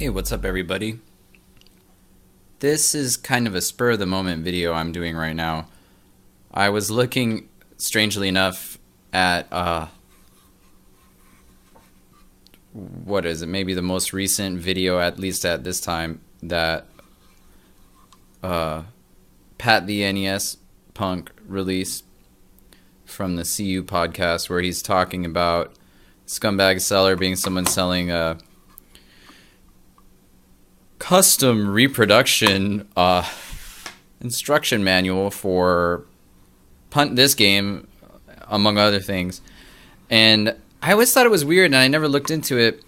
Hey, what's up everybody? This is kind of a spur of the moment video I'm doing right now. I was looking, strangely enough, at what is it, maybe the most recent video, at least at this time, that Pat the NES Punk released from the CU podcast, where he's talking about scumbag seller being someone selling a custom reproduction instruction manual for Punt This Game, among other things. And I always thought it was weird, and I never looked into it,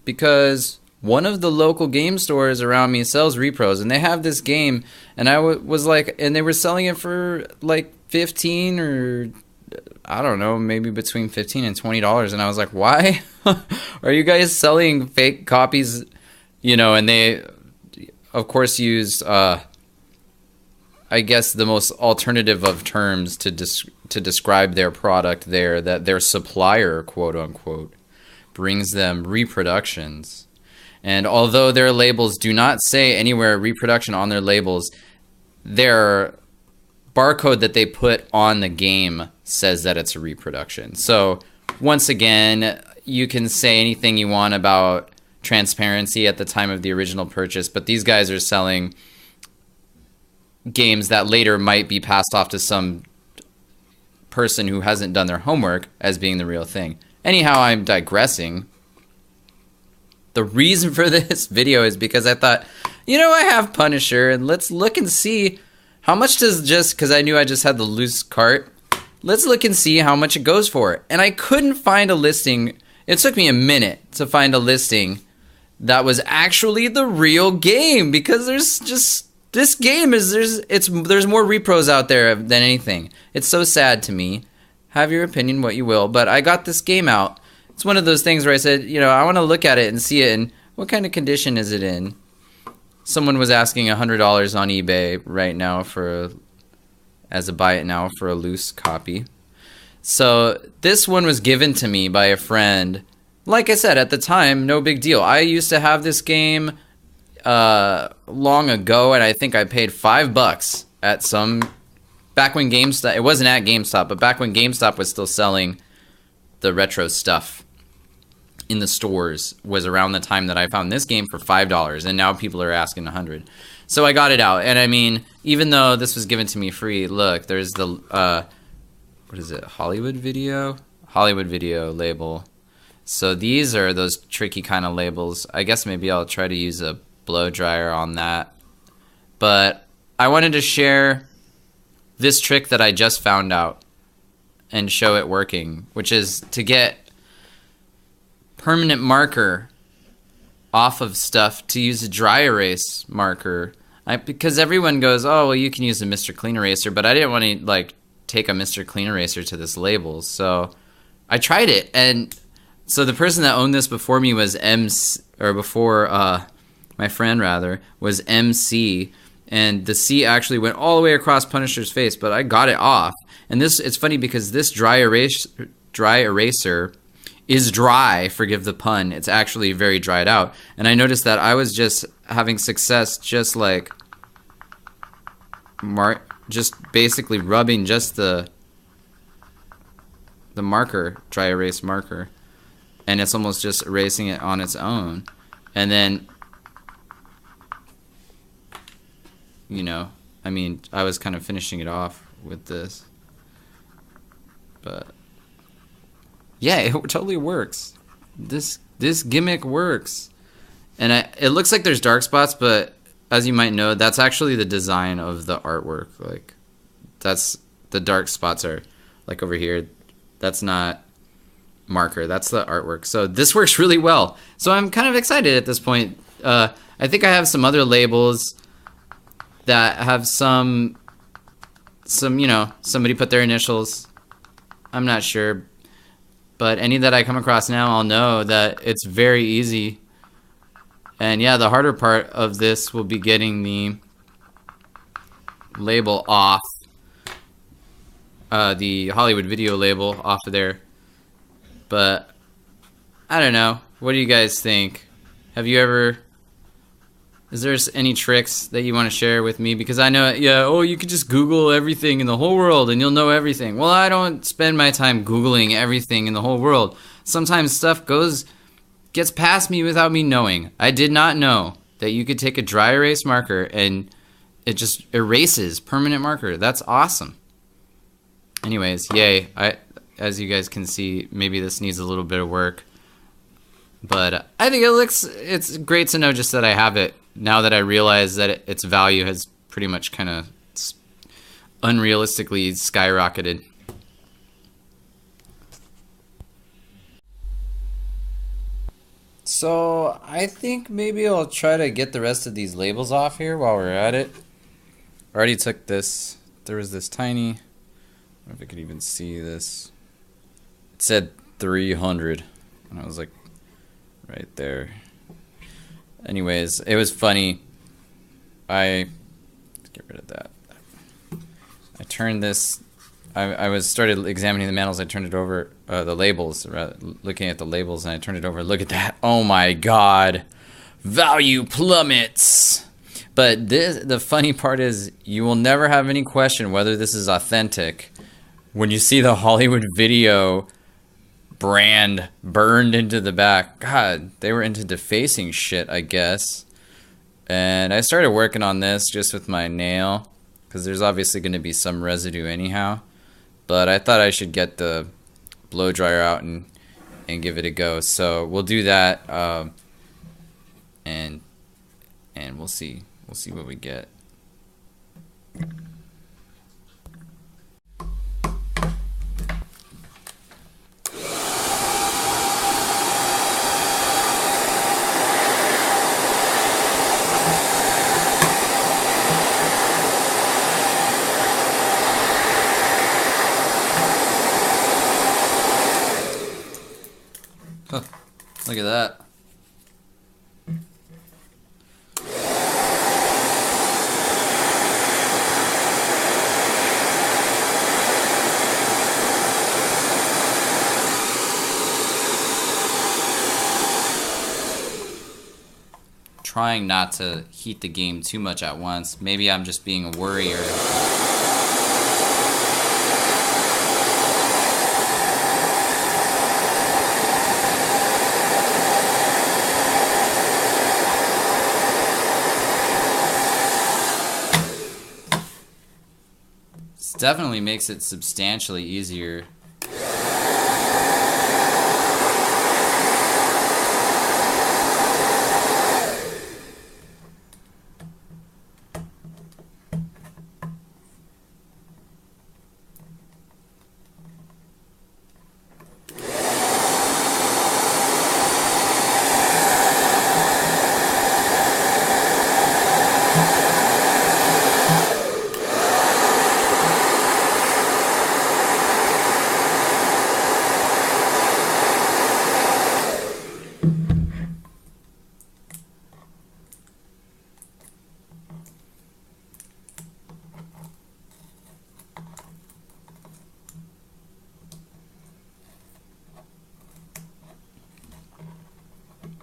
because one of the local game stores around me sells repros, and they have this game, and I was like, and they were selling it for like 15 or I don't know, maybe between $15 and $20, and I was like, why are you guys selling fake copies? You know, and they, of course, used, I guess, the most alternative of terms to describe their product there, that their supplier, quote unquote, brings them reproductions. And although their labels do not say anywhere reproduction on their labels, their barcode that they put on the game says that it's a reproduction. So, once again, you can say anything you want about transparency at the time of the original purchase, but these guys are selling games that later might be passed off to some person who hasn't done their homework as being the real thing. Anyhow, I'm digressing. The reason for this video is because I thought, you know, I have Punisher, and let's look and see how much does, just because I knew I just had the loose cart, let's look and see how much it goes for. And I couldn't find a listing. It took me a minute to find a listing that was actually the real game, because there's just, this game is, there's more repros out there than anything. It's so sad to me. Have your opinion what you will, but I got this game out. It's one of those things where I said, you know, I want to look at it and see it, and what kind of condition is it in? Someone was asking $100 on eBay right now for, as a buy it now for a loose copy. So this one was given to me by a friend. Like I said, at the time, no big deal. I used to have this game long ago, and I think I paid $5 at some, back when GameStop, it wasn't at GameStop, but back when GameStop was still selling the retro stuff in the stores, was around the time that I found this game for $5, and now people are asking $100. So I got it out, and I mean, even though this was given to me free, look, there's the, what is it, Hollywood Video label. So these are those tricky kind of labels. I guess maybe I'll try to use a blow dryer on that. But I wanted to share this trick that I just found out and show it working, which is to get permanent marker off of stuff, to use a dry erase marker. Because everyone goes, oh, well, you can use a Mr. Clean Eraser, but I didn't want to like take a Mr. Clean Eraser to this label. So I tried it, and so the person that owned this before me was my friend rather, was MC, and the C actually went all the way across Punisher's face, but I got it off. And this, it's funny because this dry eraser is dry, forgive the pun, it's actually very dried out. And I noticed that I was just having success just like just basically rubbing just the marker, dry erase marker, and it's almost just erasing it on its own. And then, you know, I mean, I was kind of finishing it off with this, but yeah, it totally works. This gimmick works. And it looks like there's dark spots, but as you might know, that's actually the design of the artwork. Like, that's, the dark spots are like over here. That's not marker, that's the artwork. So this works really well. So I'm kind of excited at this point. I think I have some other labels that have some, you know, somebody put their initials. I'm not sure. But any that I come across now, I'll know that it's very easy. And yeah, the harder part of this will be getting the label off, the Hollywood Video label off of there. But I don't know. What do you guys think? Have you ever Is there any tricks that you want to share with me? Because I know, yeah, oh, you could just Google everything in the whole world and you'll know everything. Well, I don't spend my time Googling everything in the whole world. Sometimes stuff gets past me without me knowing. I did not know that you could take a dry erase marker and it just erases permanent marker. That's awesome. Anyways, yay. As you guys can see, maybe this needs a little bit of work. But I think it's great to know just that I have it now that I realize that its value has pretty much kind of unrealistically skyrocketed. So I think maybe I'll try to get the rest of these labels off here while we're at it. I already took this. There was this tiny, I don't know if I could even see this. It said 300 and I was like right there. Anyways, it was funny. Let's get rid of that. I turned this. I started examining the manuals. I turned it over, the labels, looking at the labels, and I turned it over. Look at that! Oh my God, value plummets. But the funny part is, you will never have any question whether this is authentic when you see the Hollywood Video brand burned into the back. God, they were into defacing shit, I guess. And I started working on this just with my nail, because there's obviously going to be some residue anyhow. But I thought I should get the blow dryer out and give it a go. So we'll do that, and we'll see what we get. Huh, look at that. Trying not to heat the game too much at once. Maybe I'm just being a worrier. Definitely makes it substantially easier.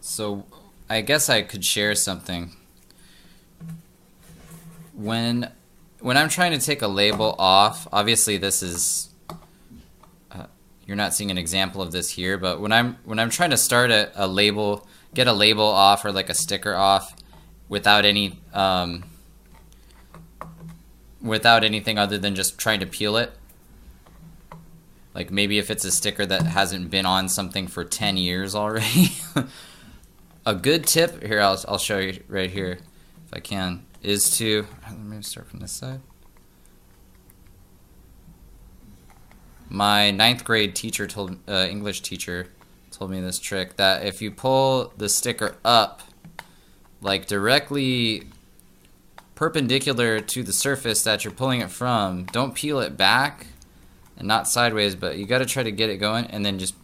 So I guess I could share something. When I'm trying to take a label off, obviously this is you're not seeing an example of this here, but when I'm trying to start a label, get a label off or like a sticker off without any without anything other than just trying to peel it. Like maybe if it's a sticker that hasn't been on something for 10 years already. A good tip, here I'll show you right here if I can, is to, let me start from this side. My 9th grade teacher English teacher told me this trick, that if you pull the sticker up, like directly perpendicular to the surface that you're pulling it from, don't peel it back and not sideways, but you got to try to get it going, and then just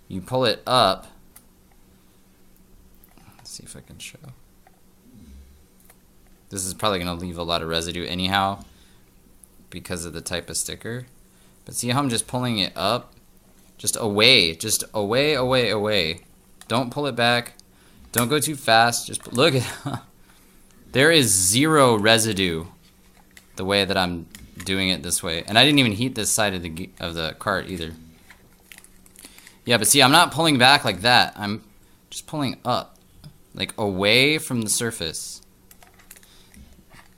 you pull it up. Let's see if I can show. This is probably going to leave a lot of residue anyhow because of the type of sticker. But see how I'm just pulling it up? Just away, away. Don't pull it back. Don't go too fast. Just look at There is zero residue the way that I'm doing it this way. And I didn't even heat this side of the cart either. Yeah, but see, I'm not pulling back like that. I'm just pulling up, like away from the surface.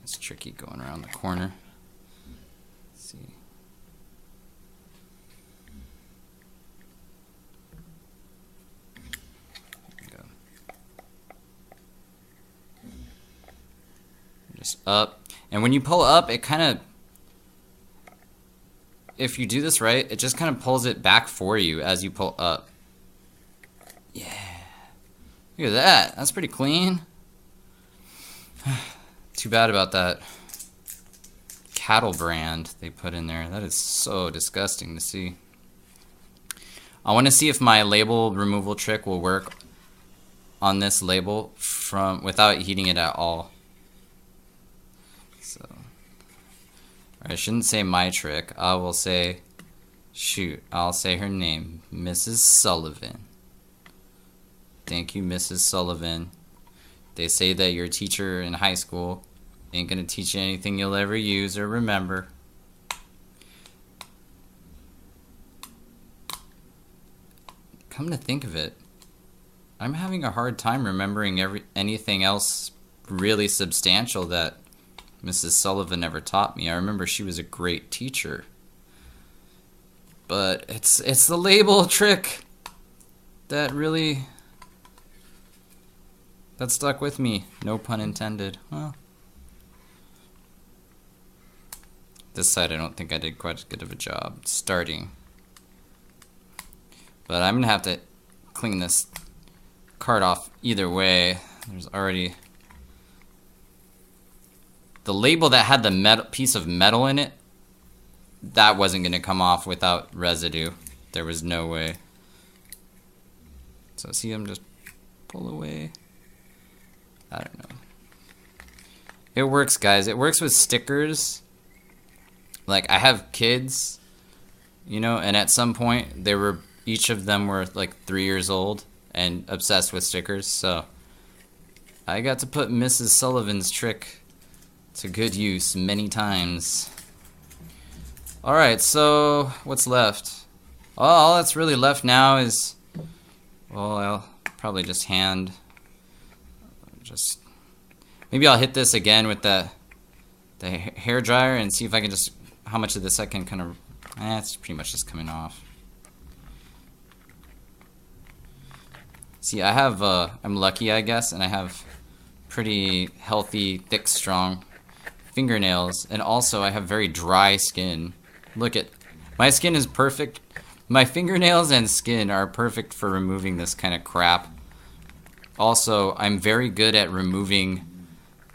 It's tricky going around the corner. Let's see. There we go. Just up. And when you pull up, it kind of, if you do this right, it just kind of pulls it back for you as you pull up. Yeah. Look at that. That's pretty clean. Too bad about that cattle brand they put in there. That is so disgusting to see. I want to see if my label removal trick will work on this label without heating it at all. So, I shouldn't say my trick. I will say, shoot, I'll say her name, Mrs. Sullivan. Thank you, Mrs. Sullivan. They say that your teacher in high school ain't gonna teach you anything you'll ever use or remember. Come to think of it, I'm having a hard time remembering anything else really substantial that Mrs. Sullivan ever taught me. I remember she was a great teacher. But it's the label trick that really... that stuck with me. No pun intended. Well, this side I don't think I did quite as good of a job starting. But I'm gonna have to clean this card off either way. There's already the label that had the metal piece of metal in it. That wasn't gonna come off without residue. There was no way. So see, I'm just pull away. I don't know. It works, guys. It works with stickers. Like, I have kids, you know, and at some point each of them were like 3 years old and obsessed with stickers. So I got to put Mrs. Sullivan's trick to good use many times. All right, so what's left? Oh, all that's really left now is, well, I'll probably just maybe I'll hit this again with the hair dryer and see if I can just, how much of this I can kind of, it's pretty much just coming off. See, I have, I'm lucky, I guess, and I have pretty healthy, thick, strong fingernails, and also I have very dry skin. Look at, my skin is perfect. My fingernails and skin are perfect for removing this kind of crap. Also, I'm very good at removing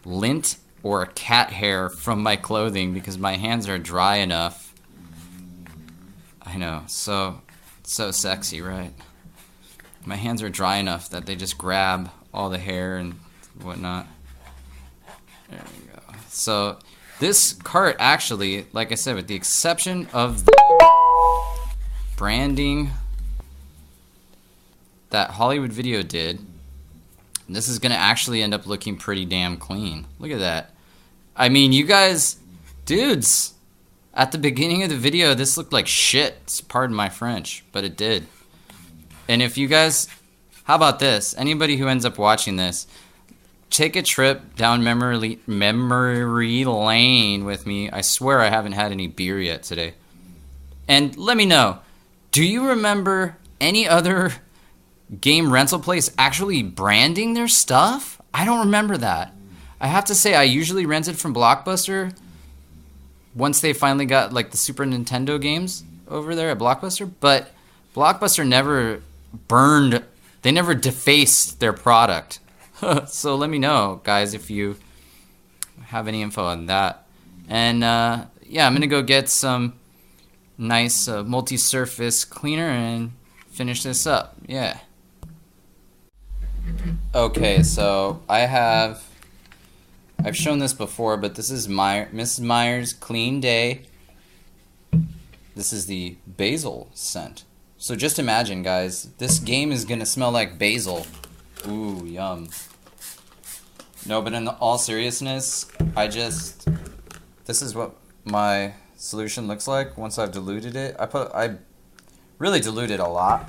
lint or cat hair from my clothing because my hands are dry enough. I know, so sexy, right? My hands are dry enough that they just grab all the hair and whatnot. There we go. So this cart actually, like I said, with the exception of the branding that Hollywood Video did, this is gonna actually end up looking pretty damn clean. Look at that. I mean, you guys, dudes, at the beginning of the video, this looked like shit. Pardon my French, but it did. And if you guys, how about this? Anybody who ends up watching this, take a trip down memory lane with me. I swear I haven't had any beer yet today. And let me know, do you remember any other game rental place actually branding their stuff? I don't remember that. I have to say, I usually rented from Blockbuster once they finally got like the Super Nintendo games over there at Blockbuster, but Blockbuster never they never defaced their product. So let me know, guys, if you have any info on that. And yeah, I'm gonna go get some nice multi-surface cleaner and finish this up. Yeah. Okay, so I've shown this before, but this is Mrs. Meyer's Clean Day. This is the basil scent. So just imagine, guys, this game is gonna smell like basil. Ooh, yum. No, but in all seriousness, this is what my solution looks like once I've diluted it. I really diluted a lot.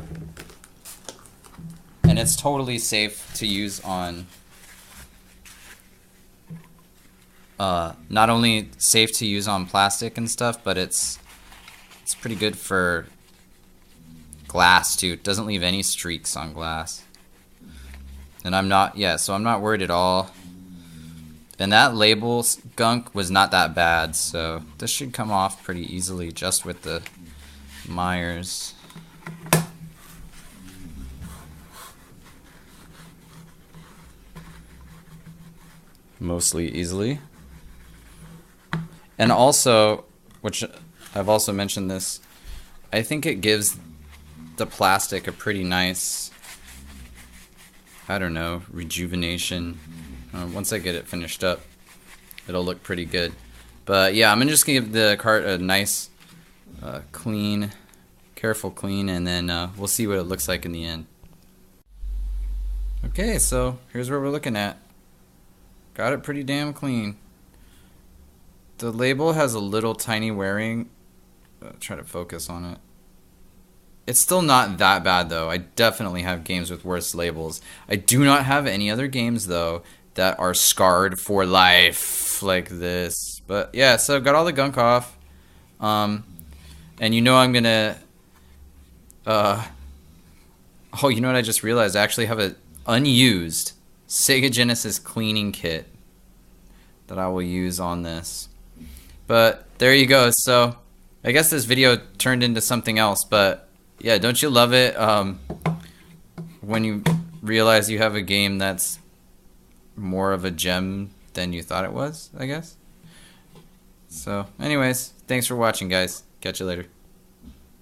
And it's totally safe to use on, not only safe to use on plastic and stuff, but it's pretty good for glass too. It doesn't leave any streaks on glass. And so I'm not worried at all. And that label gunk was not that bad, so this should come off pretty easily just with the Myers. Mostly easily. And also, which I've also mentioned this, I think it gives the plastic a pretty nice, I don't know, rejuvenation. Once I get it finished up, it'll look pretty good. But yeah, I'm just gonna give the cart a nice clean, careful clean, and then we'll see what it looks like in the end. Okay, so here's what we're looking at. Got it pretty damn clean. The label has a little tiny wearing. Try to focus on it. It's still not that bad though. I definitely have games with worse labels. I do not have any other games though that are scarred for life like this. But yeah, so got all the gunk off. And you know I'm gonna oh, you know what I just realized? I actually have an unused Sega Genesis cleaning kit that I will use on this. But there you go. So I guess this video turned into something else, but yeah, don't you love it when you realize you have a game that's more of a gem than you thought it was, I guess? So anyways, thanks for watching, guys. Catch you later.